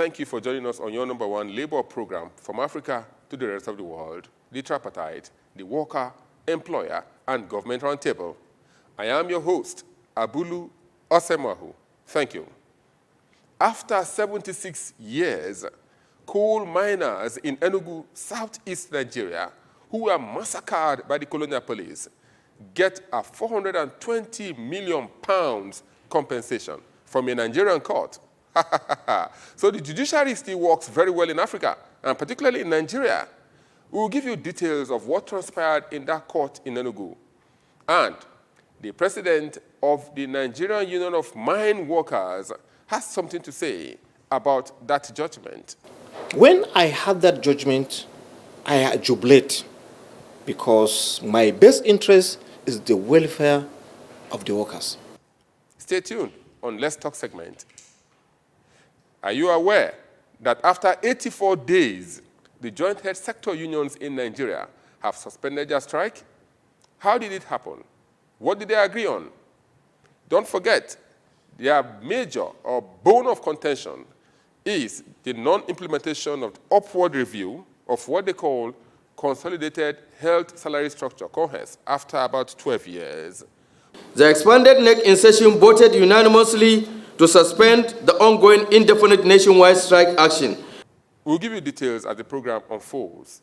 Thank you for joining us on your #1 labor program from Africa to the rest of the world, the Tripartite, the Worker, Employer, and Government Roundtable. I am your host, Abulu Osemahu. Thank you. After 76 years, coal miners in Enugu, southeast Nigeria, who were massacred by the colonial police, get a £420 million compensation from a Nigerian court. So the judiciary still works very well in Africa, and particularly in Nigeria. We will give you details of what transpired in that court in Enugu. And the president of the Nigerian Union of Mine Workers has something to say about that judgment. When I had that judgment, I jubilate because my best interest is the welfare of the workers. Stay tuned on Let's Talk segment. Are you aware that after 84 days, the joint head sector unions in Nigeria have suspended their strike? How did it happen? What did they agree on? Don't forget, their major or bone of contention is the non-implementation of the upward review of what they call Consolidated Health Salary Structure, JOHESU, after about 12 years. The expanded neck in session voted unanimously to suspend the ongoing indefinite nationwide strike action. We'll give you details as the program unfolds.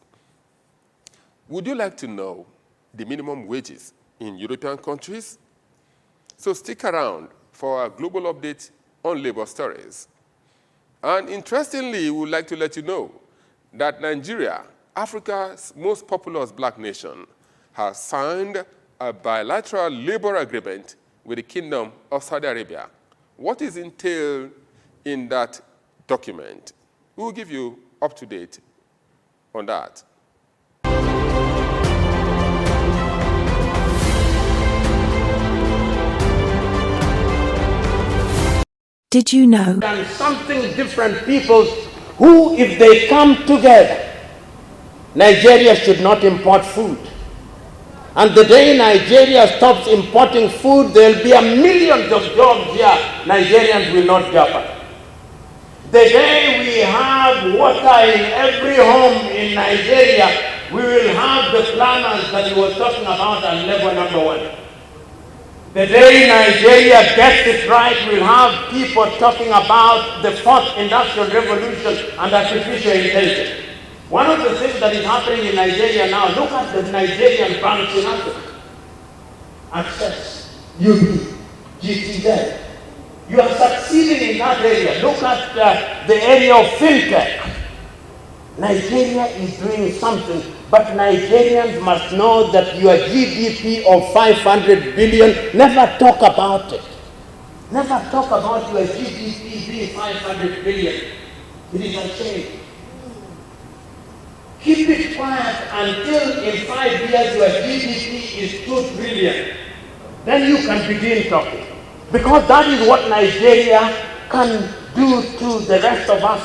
Would you like to know the minimum wages in European countries? So stick around for our global update on labor stories. And interestingly, we would like to let you know that Nigeria, Africa's most populous black nation, has signed a bilateral labor agreement with the Kingdom of Saudi Arabia. What is entailed in that document? We will give you up to date on that. Did you know? And something different peoples who, if they come together, Nigeria should not import food. And the day Nigeria stops importing food, there'll be millions of jobs here. Nigerians will not jeopardize. The day we have water in every home in Nigeria, we will have the planners that he was talking about as level #1. The day Nigeria gets it right, we'll have people talking about the 4th industrial revolution and artificial intelligence. One of the things that is happening in Nigeria now, look at the Nigerian banks in Africa. Access, UB, GTZ. You are succeeding in that area. Look at the area of fintech. Nigeria is doing something, but Nigerians must know that your GDP of 500 billion, never talk about it. Never talk about your GDP being 500 billion. It is a shame. Keep it quiet until in 5 years your GDP is 2 trillion. Then you can begin talking. Because that is what Nigeria can do to the rest of us.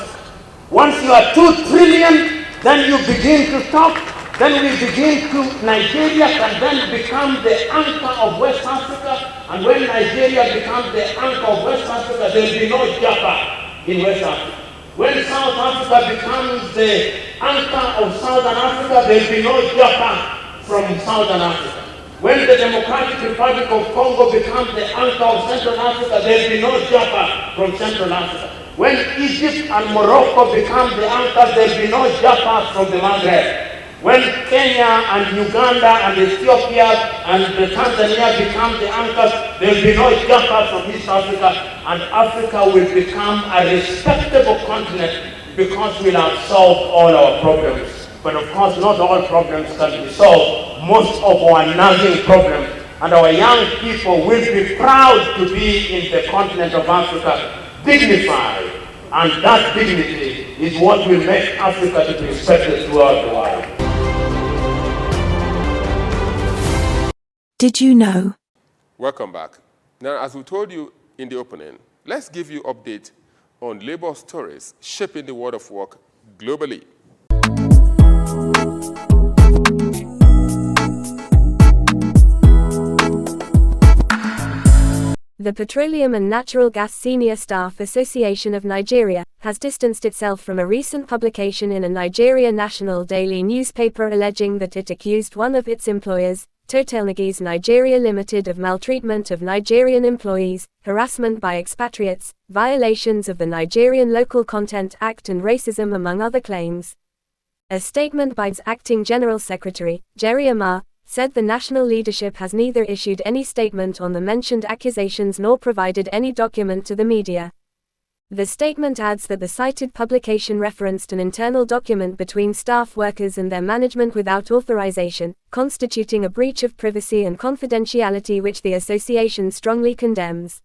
Once you are 2 trillion, then you begin to talk. Then we begin to, Nigeria can then become the anchor of West Africa. And when Nigeria becomes the anchor of West Africa, there will be no Japa in West Africa. When South Africa becomes the anchor of Southern Africa, there will be no Japa from Southern Africa. When the Democratic Republic of Congo becomes the anchor of Central Africa, there will be no Japa from Central Africa. When Egypt and Morocco become the anchors, there will be no Japa from the Maghreb. When Kenya and Uganda and Ethiopia and Tanzania become the anchors, there will be no Japa from East Africa, and Africa will become a respectable continent because we'll have solved all our problems. But of course, not all problems can be solved. Most of our nagging problems, and our young people will be proud to be in the continent of Africa, dignified. And that dignity is what will make Africa to be respected throughout the world. Did you know? Welcome back. Now, as we told you in the opening, let's give you an update on labor stories shaping the world of work globally. The Petroleum and Natural Gas Senior Staff Association of Nigeria has distanced itself from a recent publication in a Nigeria national daily newspaper alleging that it accused one of its employers, Totalnigis Nigeria Limited, of maltreatment of Nigerian employees, harassment by expatriates, violations of the Nigerian Local Content Act and racism, among other claims. A statement by its acting General Secretary, Jerry Amar, said the national leadership has neither issued any statement on the mentioned accusations nor provided any document to the media. The statement adds that the cited publication referenced an internal document between staff workers and their management without authorization, constituting a breach of privacy and confidentiality, which the association strongly condemns.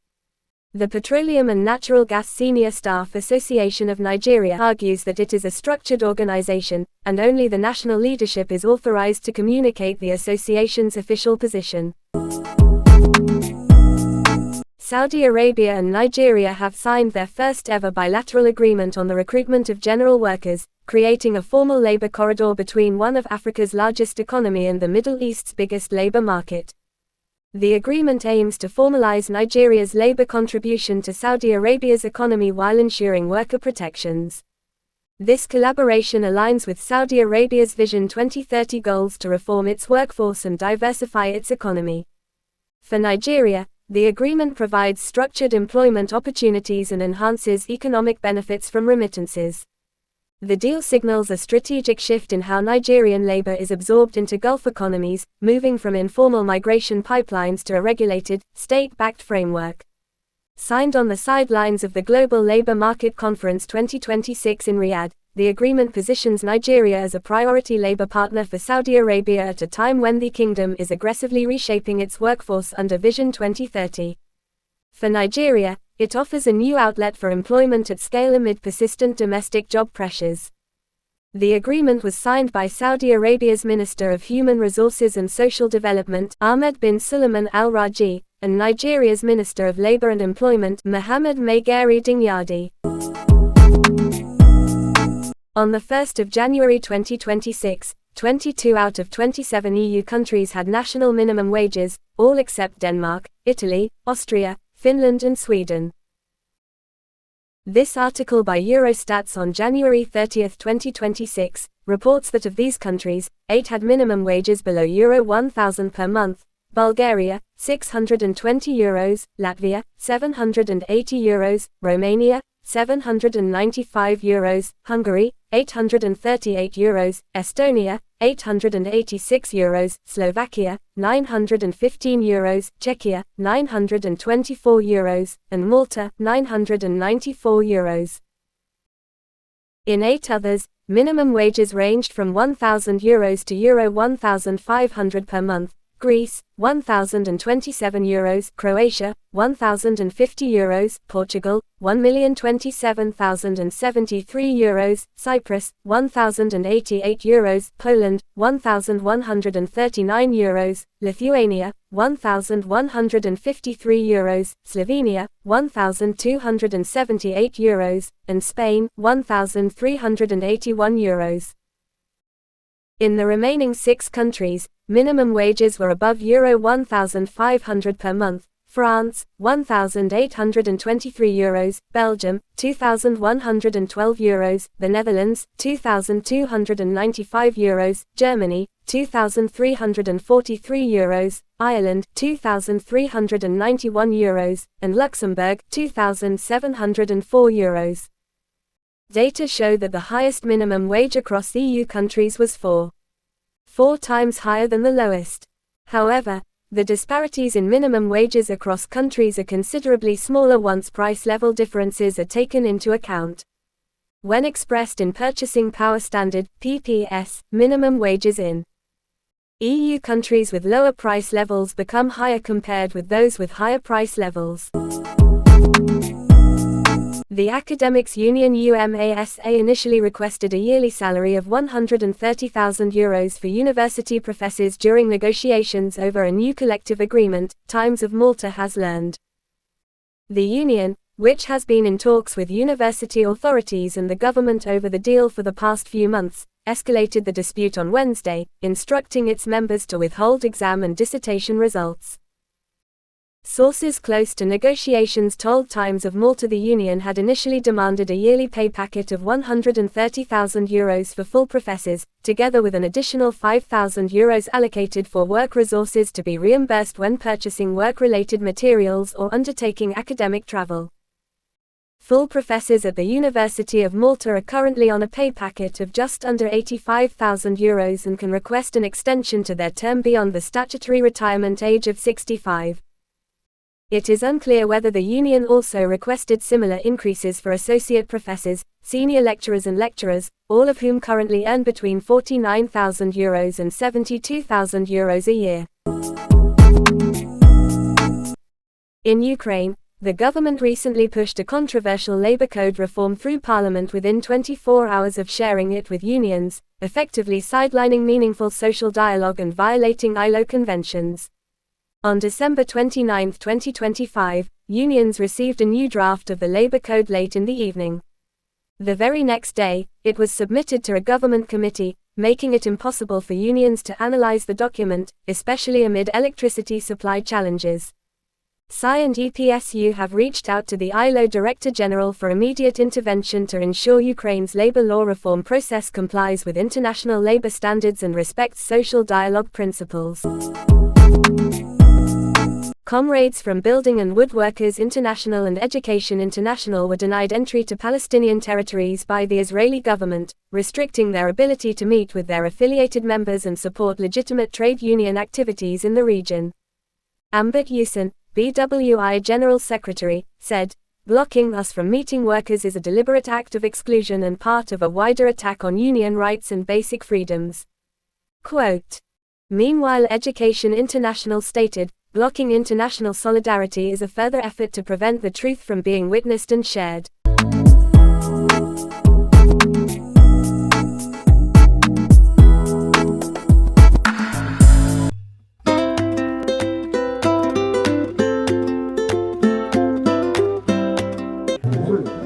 The Petroleum and Natural Gas Senior Staff Association of Nigeria argues that it is a structured organization, and only the national leadership is authorized to communicate the association's official position. Saudi Arabia and Nigeria have signed their first ever bilateral agreement on the recruitment of general workers, creating a formal labor corridor between one of Africa's largest economy and the Middle East's biggest labor market. The agreement aims to formalize Nigeria's labor contribution to Saudi Arabia's economy while ensuring worker protections. This collaboration aligns with Saudi Arabia's Vision 2030 goals to reform its workforce and diversify its economy. For Nigeria, the agreement provides structured employment opportunities and enhances economic benefits from remittances. The deal signals a strategic shift in how Nigerian labor is absorbed into Gulf economies, moving from informal migration pipelines to a regulated, state-backed framework. Signed on the sidelines of the Global Labor Market Conference 2026 in Ryad, the agreement positions Nigeria as a priority labor partner for Saudi Arabia at a time when the kingdom is aggressively reshaping its workforce under Vision 2030. For Nigeria, it offers a new outlet for employment at scale amid persistent domestic job pressures. The agreement was signed by Saudi Arabia's Minister of Human Resources and Social Development, Ahmed bin Suleiman Al-Raji, and Nigeria's Minister of Labor and Employment, Mohammed Maigari Dingyadi. On the 1st of January 2026, 22 out of 27 EU countries had national minimum wages, all except Denmark, Italy, Austria, Finland and Sweden. This article by Eurostats on January 30, 2026, reports that of these countries, 8 had minimum wages below Euro 1,000 per month: Bulgaria, €620, Latvia, €780, Romania, €795, Hungary, €838, Estonia, €886, Slovakia, €915, Czechia, €924, and Malta, €994. In 8 others, minimum wages ranged from €1,000 to Euro 1,500 per month: Greece, €1,027, Croatia, €1,050, Portugal, €1,027,073, Cyprus, €1,088, Poland, €1,139, Lithuania, €1,153, Slovenia, €1,278, and Spain, €1,381. In the remaining 6 countries, minimum wages were above Euro 1,500 per month: France, €1,823, Belgium, €2,112, the Netherlands, €2,295, Germany, €2,343, Ireland, €2,391, and Luxembourg, €2,704. Data show that the highest minimum wage across EU countries was 4 times higher than the lowest. However, the disparities in minimum wages across countries are considerably smaller once price level differences are taken into account. When expressed in Purchasing Power Standard (PPS), minimum wages in EU countries with lower price levels become higher compared with those with higher price levels. The Academics Union UMASA initially requested a yearly salary of €130,000 for university professors during negotiations over a new collective agreement, Times of Malta has learned. The union, which has been in talks with university authorities and the government over the deal for the past few months, escalated the dispute on Wednesday, instructing its members to withhold exam and dissertation results. Sources close to negotiations told Times of Malta the union had initially demanded a yearly pay packet of €130,000 for full professors, together with an additional €5,000 allocated for work resources to be reimbursed when purchasing work-related materials or undertaking academic travel. Full professors at the University of Malta are currently on a pay packet of just under €85,000 and can request an extension to their term beyond the statutory retirement age of 65. It is unclear whether the union also requested similar increases for associate professors, senior lecturers and lecturers, all of whom currently earn between €49,000 and €72,000 a year. In Ukraine, the government recently pushed a controversial labor code reform through parliament within 24 hours of sharing it with unions, effectively sidelining meaningful social dialogue and violating ILO conventions. On December 29, 2025, unions received a new draft of the labor code late in the evening. The very next day, it was submitted to a government committee, making it impossible for unions to analyze the document, especially amid electricity supply challenges. SAI and EPSU have reached out to the ILO Director General for immediate intervention to ensure Ukraine's labor law reform process complies with international labor standards and respects social dialogue principles. Comrades from Building and Woodworkers International and Education International were denied entry to Palestinian territories by the Israeli government, restricting their ability to meet with their affiliated members and support legitimate trade union activities in the region. Ambit Yusin, BWI General Secretary, said, "Blocking us from meeting workers is a deliberate act of exclusion and part of a wider attack on union rights and basic freedoms." Quote. Meanwhile, Education International stated, "Blocking international solidarity is a further effort to prevent the truth from being witnessed and shared."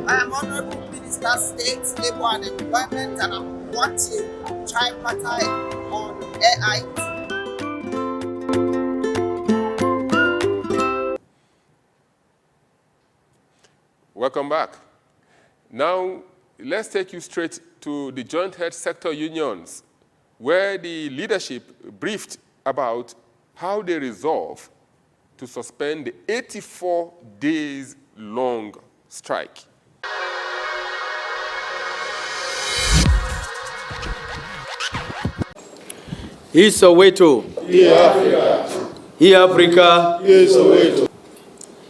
I am Honorable Minister, State, Labour and Employment, and I'm watching Tripartite on AI. Welcome back. Now, let's take you straight to the joint head sector unions, where the leadership briefed about how they resolve to suspend the 84 days long strike. Here Soweto. Here Africa. Here Africa. Here Soweto.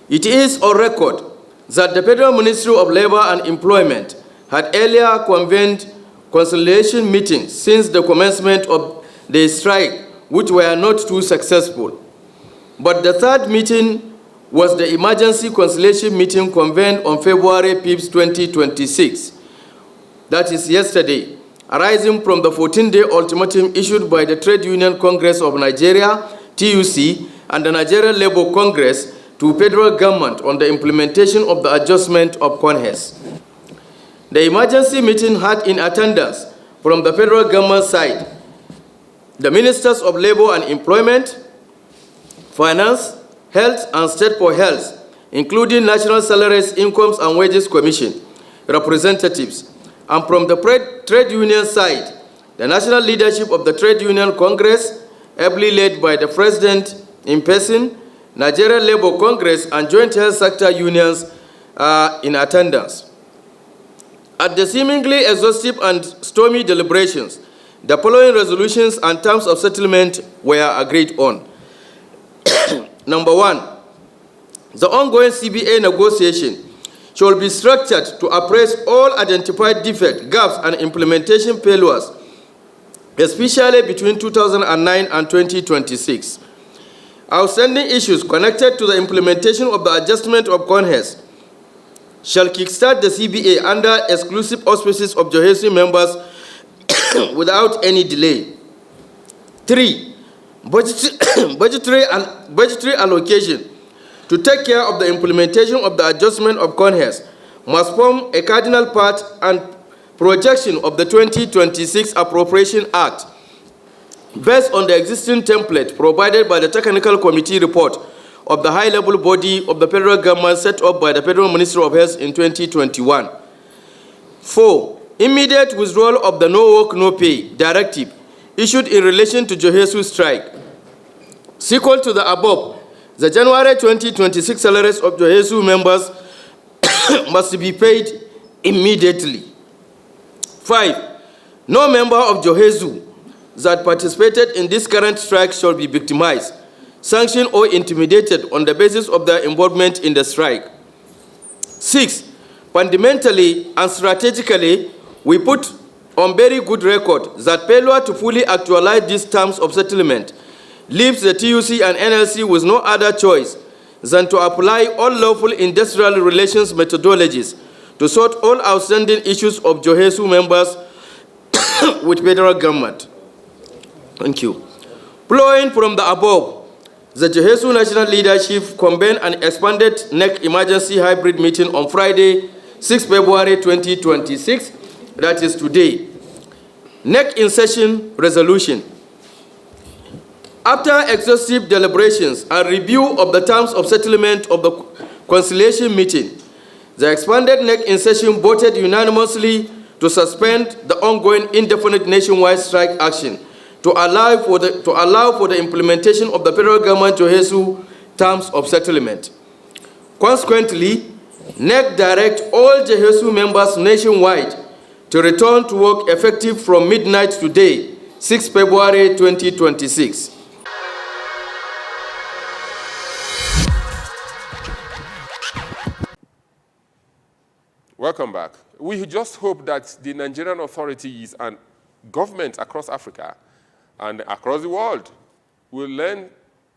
It is on record that the Federal Ministry of Labor and Employment had earlier convened conciliation meetings since the commencement of the strike, which were not too successful. But the third meeting was the emergency conciliation meeting convened on February 5, 2026. That is yesterday, arising from the 14-day ultimatum issued by the Trade Union Congress of Nigeria, TUC, and the Nigerian Labour Congress to federal government on the implementation of the adjustment of CONHES. The emergency meeting had in attendance from the federal government side the Ministers of Labor and Employment, Finance, Health and State for Health, including National Salaries, Incomes and Wages Commission representatives, and from the trade union side, the national leadership of the Trade Union Congress, ably led by the President in person, Nigerian Labour Congress and joint health sector unions are in attendance. At the seemingly exhaustive and stormy deliberations, the following resolutions and terms of settlement were agreed on. Number 1, the ongoing CBA negotiation shall be structured to appraise all identified defects, gaps, and implementation failures, especially between 2009 and 2026. Outstanding issues connected to the implementation of the adjustment of CONHES shall kickstart the CBA under exclusive auspices of JOHESU members without any delay. 3. Budgetary allocation to take care of the implementation of the adjustment of CONHES must form a cardinal part and projection of the 2026 Appropriation Act based on the existing template provided by the Technical Committee report of the high-level body of the federal government set up by the Federal Ministry of Health in 2021. 4. Immediate withdrawal of the No Work, No Pay directive issued in relation to JOHESU strike. Sequel to the above, the January 2026 salaries of JOHESU members must be paid immediately. 5. No member of JOHESU that participated in this current strike shall be victimized, sanctioned, or intimidated on the basis of their involvement in the strike. 6. Fundamentally and strategically, we put on very good record that failure to fully actualize these terms of settlement leaves the TUC and NLC with no other choice than to apply all lawful industrial relations methodologies to sort all outstanding issues of JOHESU members with federal government. Thank you. Flowing from the above, the JOHESU national leadership convened an expanded NEC emergency hybrid meeting on Friday, 6 February 2026, that is today. NEC in session resolution. After exhaustive deliberations and review of the terms of settlement of the conciliation meeting, the expanded NEC in session voted unanimously to suspend the ongoing indefinite nationwide strike action to allow for the implementation of the federal government JOHESU terms of settlement. Consequently, NEC direct all JOHESU members nationwide to return to work effective from midnight today, 6 February 2026. Welcome back. We just hope that the Nigerian authorities and governments across Africa and across the world will learn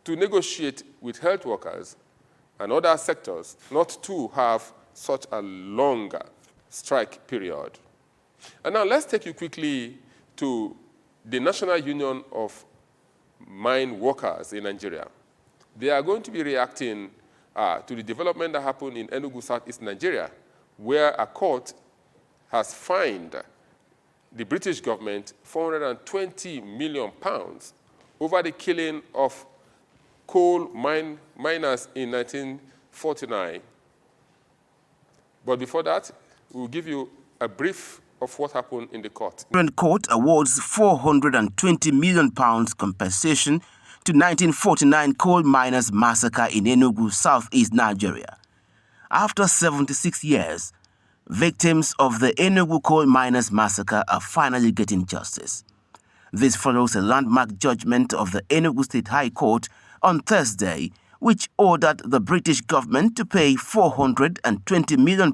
to negotiate with health workers and other sectors not to have such a long strike period. And now let's take you quickly to the National Union of Mine Workers in Nigeria. They are going to be reacting to the development that happened in Enugu, Southeast Nigeria, where a court has fined the British government £420 million over the killing of coal miners in 1949. But before that, we'll give you a brief of what happened in the court. The court awards £420 million compensation to 1949 coal miners' massacre in Enugu, Southeast Nigeria. After 76 years, victims of the Enugu coal miners' massacre are finally getting justice. This follows a landmark judgment of the Enugu State High Court on Thursday, which ordered the British government to pay £420 million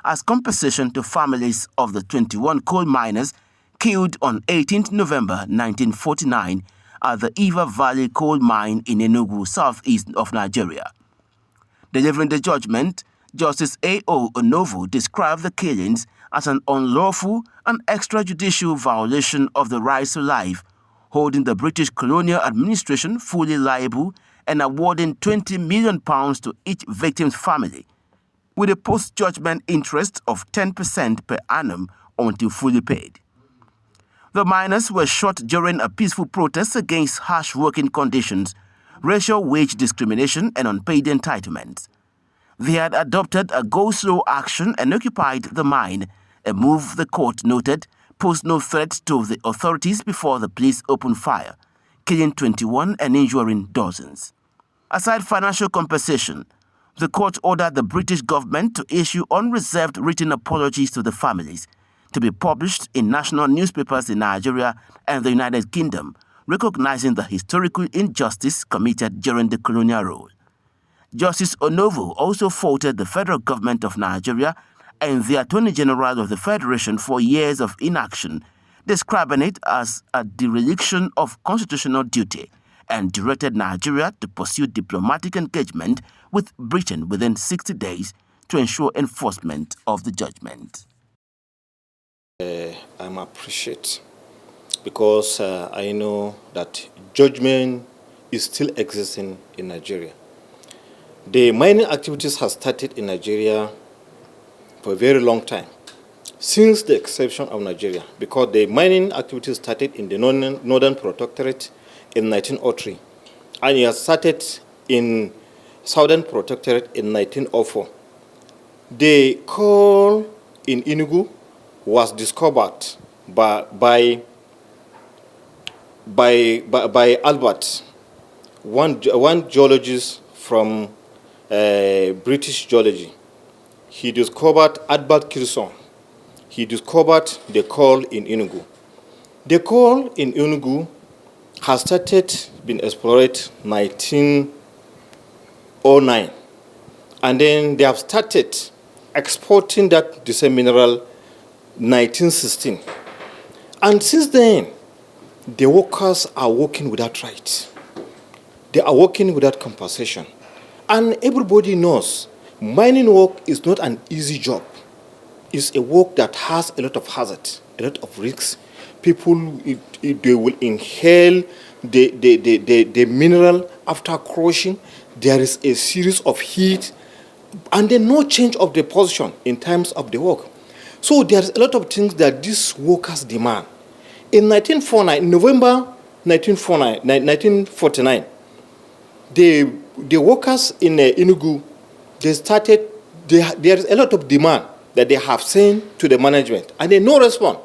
as compensation to families of the 21 coal miners killed on 18 November 1949 at the Iva Valley coal mine in Enugu, southeast of Nigeria. Delivering the judgment, Justice A.O. Onovo described the killings as an unlawful and extrajudicial violation of the right to life, holding the British colonial administration fully liable and awarding £20 million to each victim's family, with a post-judgment interest of 10% per annum until fully paid. The miners were shot during a peaceful protest against harsh working conditions, racial wage discrimination, and unpaid entitlements. They had adopted a go-slow action and occupied the mine, a move the court noted posed no threat to the authorities before the police opened fire, killing 21 and injuring dozens. Aside financial compensation, the court ordered the British government to issue unreserved written apologies to the families, to be published in national newspapers in Nigeria and the United Kingdom, recognizing the historical injustice committed during the colonial rule. Justice Onovo also faulted the federal government of Nigeria and the Attorney General of the Federation for years of inaction, describing it as a dereliction of constitutional duty, and directed Nigeria to pursue diplomatic engagement with Britain within 60 days to ensure enforcement of the judgment. I'm appreciate because I know that judgment is still existing in Nigeria. The mining activities have started in Nigeria for a very long time, since the exception of Nigeria, because the mining activities started in the Northern Protectorate in 1903, and it has started in Southern Protectorate in 1904. The coal in Enugu was discovered by Albert, one geologist from British geology. He discovered Albert Kirson. He discovered the coal in Enugu. The coal in Enugu has been explored 1909, and then they have started exporting the same mineral 1916. And since then, the workers are working without rights. They are working without compensation. And everybody knows mining work is not an easy job. It's a work that has a lot of hazards, a lot of risks. People, they will inhale the mineral after crushing. There is a series of heat, and then no change of the position in terms of the work. So there's a lot of things that these workers demand. In 1949, November 1949, the workers in Enugu, there is a lot of demand that they have sent to the management, and they no response.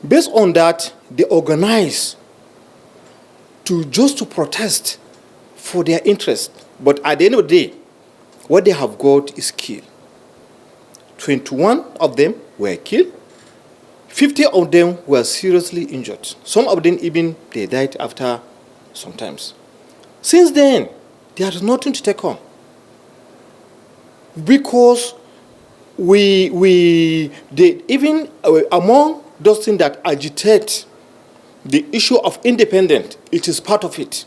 Based on that, they organize just to protest for their interest. But at the end of the day, what they have got is killed. 21 of them were killed. 50 of them were seriously injured. Some of them even, they died after some times. Since then, there is nothing to take on. Because even among those things that agitate the issue of independence, it is part of it.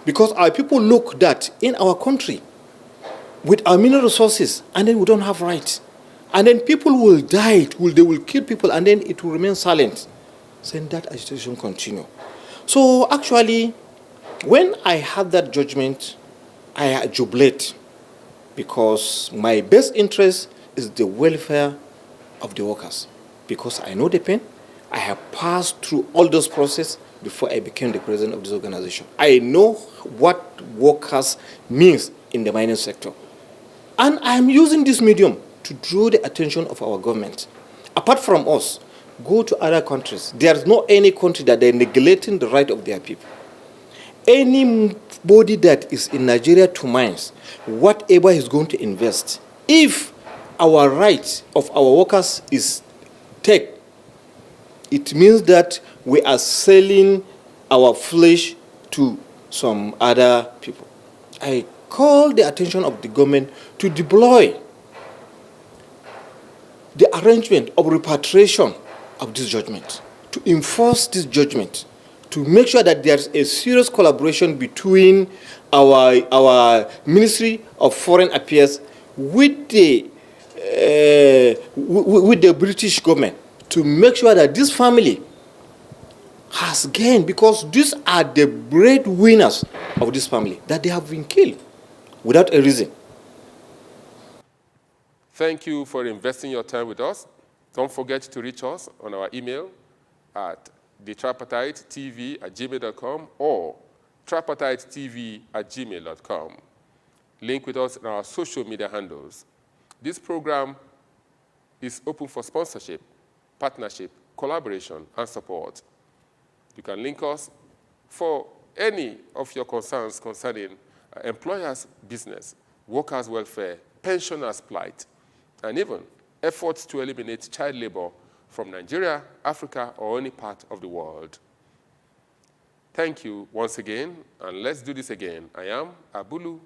Because our people look that in our country, with our mineral resources, and then we don't have rights. And then people will die, they will kill people, and then it will remain silent. Saying that agitation continue. So actually, when I had that judgment, I jubilate, because my best interest is the welfare of the workers. Because I know the pain, I have passed through all those processes before I became the president of this organization. I know what workers means in the mining sector. And I'm using this medium to draw the attention of our government. Apart from us, go to other countries. There's no any country that they're neglecting the right of their people. Anybody that is in Nigeria to mines, whatever he's going to invest, if our right of our workers is taken, it means that we are selling our flesh to some other people. I call the attention of the government to deploy the arrangement of repatriation of this judgment, to enforce this judgment, to make sure that there's a serious collaboration between our Ministry of Foreign Affairs with the British government, to make sure that this family has gained, because these are the breadwinners of this family, that they have been killed without a reason. Thank you for investing your time with us. Don't forget to reach us on our email at thetripartitetv@gmail.com or tripartitetv@gmail.com. Link with us in our social media handles. This program is open for sponsorship, partnership, collaboration, and support. You can link us for any of your concerns concerning employers' business, workers' welfare, pensioners' plight, and even efforts to eliminate child labor from Nigeria, Africa, or any part of the world. Thank you once again, and let's do this again. I am Abulu